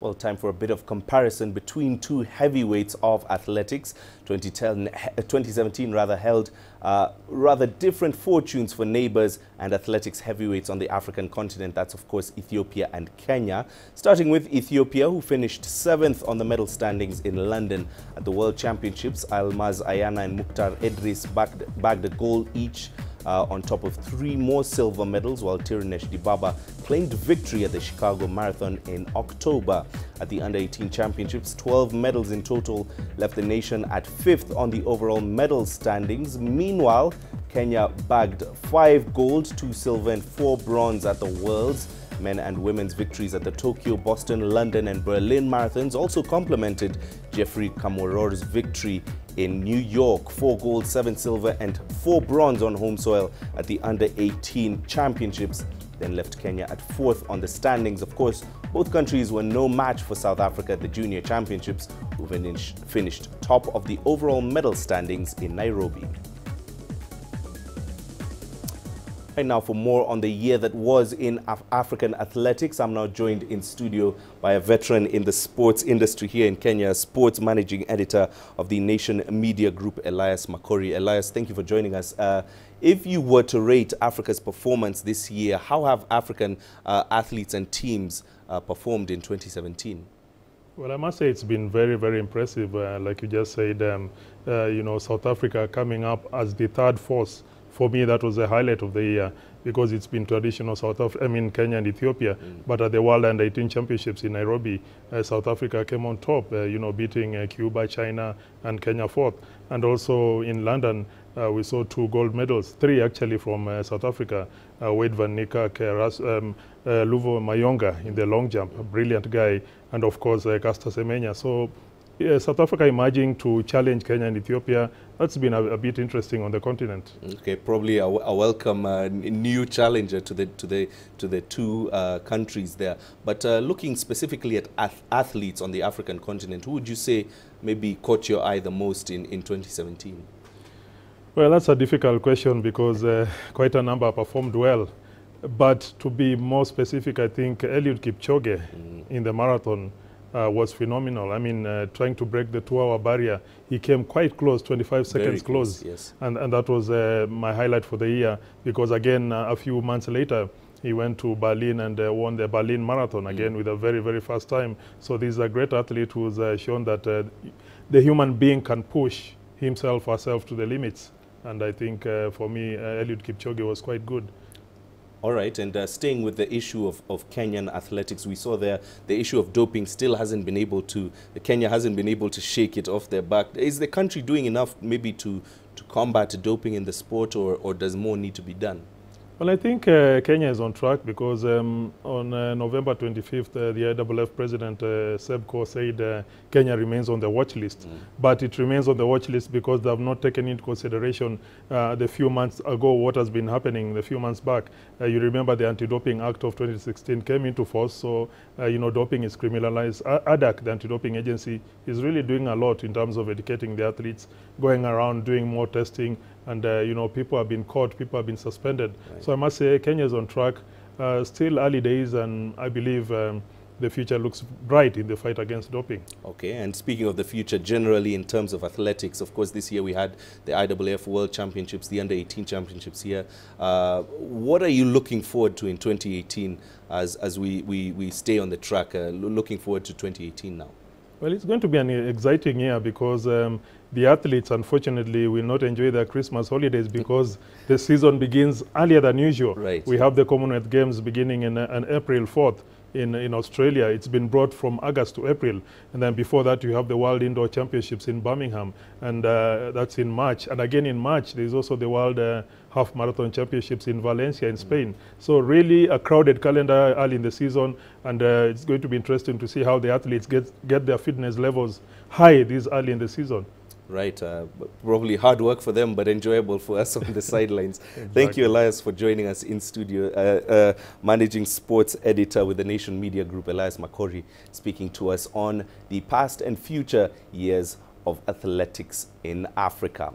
Well, time for a bit of comparison between two heavyweights of athletics. 2017 held rather different fortunes for neighbors and athletics heavyweights on the African continent. That's, of course, Ethiopia and Kenya. Starting with Ethiopia, who finished 7th on the medal standings in London at the World Championships. Almaz, Ayana and Muktar Edris bagged a gold each, on top of 3 more silver medals, while Tirunesh Dibaba claimed victory at the Chicago Marathon in October. At the Under-18 Championships, 12 medals in total left the nation at 5th on the overall medal standings. Meanwhile, Kenya bagged 5 gold, 2 silver and 4 bronze at the Worlds. Men and women's victories at the Tokyo, Boston, London and Berlin marathons also complemented Geoffrey Kamworor's victory in New York. 4 gold, 7 silver and 4 bronze on home soil at the Under-18 Championships then left Kenya at 4th on the standings. Of course, both countries were no match for South Africa at the Junior Championships, who finished top of the overall medal standings in Nairobi. And now for more on the year that was in African athletics, I'm now joined in studio by a veteran in the sports industry here in Kenya, sports managing editor of the Nation Media Group, Elias Makori. Elias, thank you for joining us. If you were to rate Africa's performance this year, how have African athletes and teams performed in 2017? Well, I must say it's been very, very impressive. Like you just said, you know, South Africa coming up as the third force. For me, that was the highlight of the year because it's been traditional Kenya and Ethiopia. But at the World Under-18 Championships in Nairobi, South Africa came on top, you know, beating Cuba, China, and Kenya 4th. And also in London, we saw 2 gold medals, 3 actually from South Africa. Wade van Niekerk, Luvo Mayonga in the long jump, a brilliant guy, and of course Caster Semenya. So South Africa emerging to challenge Kenya and Ethiopia. That's been a bit interesting on the continent. Okay, probably a welcome new challenger to the two countries there. But looking specifically at athletes on the African continent, who would you say maybe caught your eye the most in 2017? Well, that's a difficult question because quite a number performed well. But to be more specific, I think Eliud Kipchoge in the marathon was phenomenal. I mean, trying to break the 2-hour barrier, he came quite close, 25 seconds close. Yes. And that was my highlight for the year because, again, a few months later, he went to Berlin and won the Berlin Marathon again with a very, very fast time. So this is a great athlete who's shown that the human being can push himself or herself to the limits. And I think for me, Eliud Kipchoge was quite good. All right, and staying with the issue of Kenyan athletics, we saw there the issue of doping still hasn't been able to, Kenya hasn't been able to shake it off their back. Is the country doing enough maybe to combat doping in the sport, or does more need to be done? Well, I think Kenya is on track because on November 25th, the IAAF president, Sebco, said Kenya remains on the watch list. But it remains on the watch list because they have not taken into consideration the few months ago what has been happening the few months back. You remember the Anti-Doping Act of 2016 came into force, so you know, doping is criminalized. ADAC, the anti-doping agency, is really doing a lot in terms of educating the athletes, going around doing more testing, and you know, people have been caught, people have been suspended. Right. So I must say Kenya is on track. Still early days, and I believe the future looks bright in the fight against doping. Okay, and speaking of the future generally in terms of athletics, of course this year we had the IAAF World Championships, the Under-18 Championships here. What are you looking forward to in 2018 as we stay on the track, looking forward to 2018 now? Well, it's going to be an exciting year because the athletes, unfortunately, will not enjoy their Christmas holidays because the season begins earlier than usual. Right. We have the Commonwealth Games beginning in April 4th in Australia. It's been brought from August to April. And then before that, you have the World Indoor Championships in Birmingham. And that's in March. And again in March, there's also the World Half Marathon Championships in Valencia in Spain. So really a crowded calendar early in the season. And it's going to be interesting to see how the athletes get their fitness levels high this early in the season. Right, probably hard work for them, but enjoyable for us on the sidelines. Exactly. Thank you, Elias, for joining us in studio. Managing sports editor with the Nation Media Group, Elias Makori, speaking to us on the past and future years of athletics in Africa.